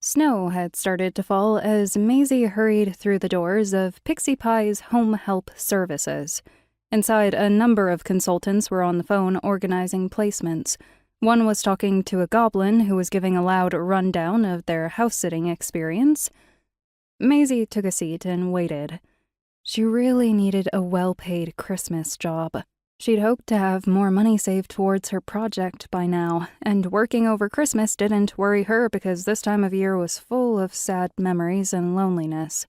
Snow had started to fall as Maisie hurried through the doors of Pixie Pie's Home Help Services. Inside, a number of consultants were on the phone organizing placements. One was talking to a goblin who was giving a loud rundown of their house-sitting experience. Maisie took a seat and waited. She really needed a well-paid Christmas job. She'd hoped to have more money saved towards her project by now, and working over Christmas didn't worry her because this time of year was full of sad memories and loneliness.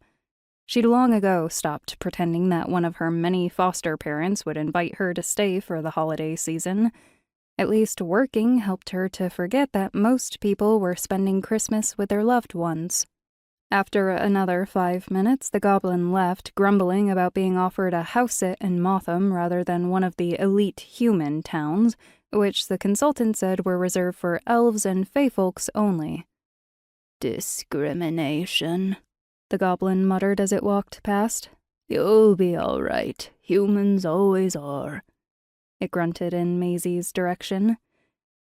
She'd long ago stopped pretending that one of her many foster parents would invite her to stay for the holiday season. At least working helped her to forget that most people were spending Christmas with their loved ones. After another 5 minutes, the goblin left, grumbling about being offered a house-sit in Motham rather than one of the elite human towns, which the consultant said were reserved for elves and fey-folks only. Discrimination, the goblin muttered as it walked past. You'll be all right. Humans always are. It grunted in Maisie's direction.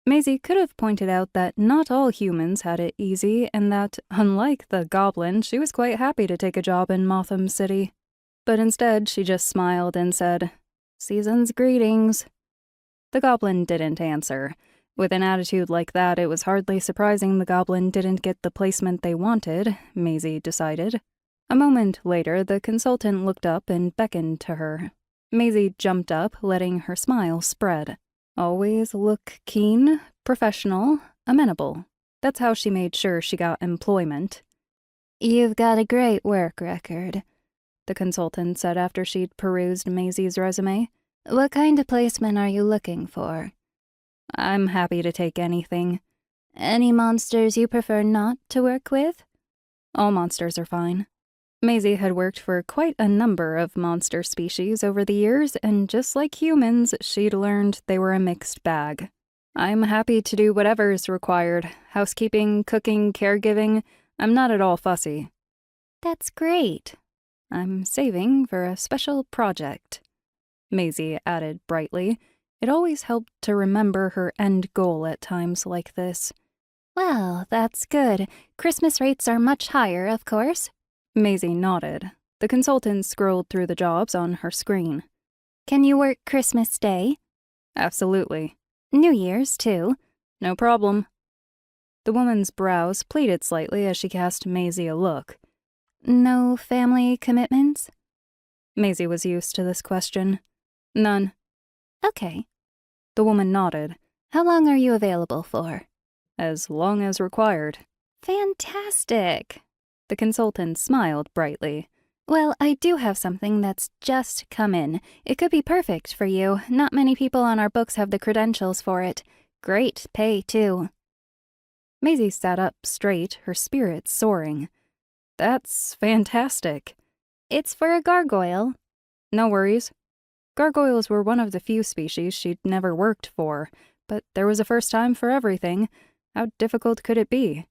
Maisie could have pointed out that not all humans had it easy and that, unlike the goblin, she was quite happy to take a job in Motham City. But instead, she just smiled and said, "Season's greetings." The goblin didn't answer. With an attitude like that, it was hardly surprising the goblin didn't get the placement they wanted, Maisie decided. A moment later, the consultant looked up and beckoned to her. Maisie jumped up, letting her smile spread. Always look keen, professional, amenable. That's how she made sure she got employment. You've got a great work record, the consultant said after she'd perused Maisie's resume. What kind of placement are you looking for? I'm happy to take anything. Any monsters you prefer not to work with? All monsters are fine. Maisie had worked for quite a number of monster species over the years, and just like humans, she'd learned they were a mixed bag. I'm happy to do whatever's required. Housekeeping, cooking, caregiving. I'm not at all fussy. That's great. I'm saving for a special project, Maisie added brightly. It always helped to remember her end goal at times like this. Well, that's good. Christmas rates are much higher, of course. Maisie nodded. The consultant scrolled through the jobs on her screen. Can you work Christmas Day? Absolutely. New Year's, too? No problem. The woman's brows pleated slightly as she cast Maisie a look. No family commitments? Maisie was used to this question. None. Okay. The woman nodded. How long are you available for? As long as required. Fantastic. The consultant smiled brightly. Well, I do have something that's just come in. It could be perfect for you. Not many people on our books have the credentials for it. Great pay, too. Maisie sat up straight, her spirits soaring. That's fantastic. It's for a gargoyle. No worries. Gargoyles were one of the few species she'd never worked for, but there was a first time for everything. How difficult could it be?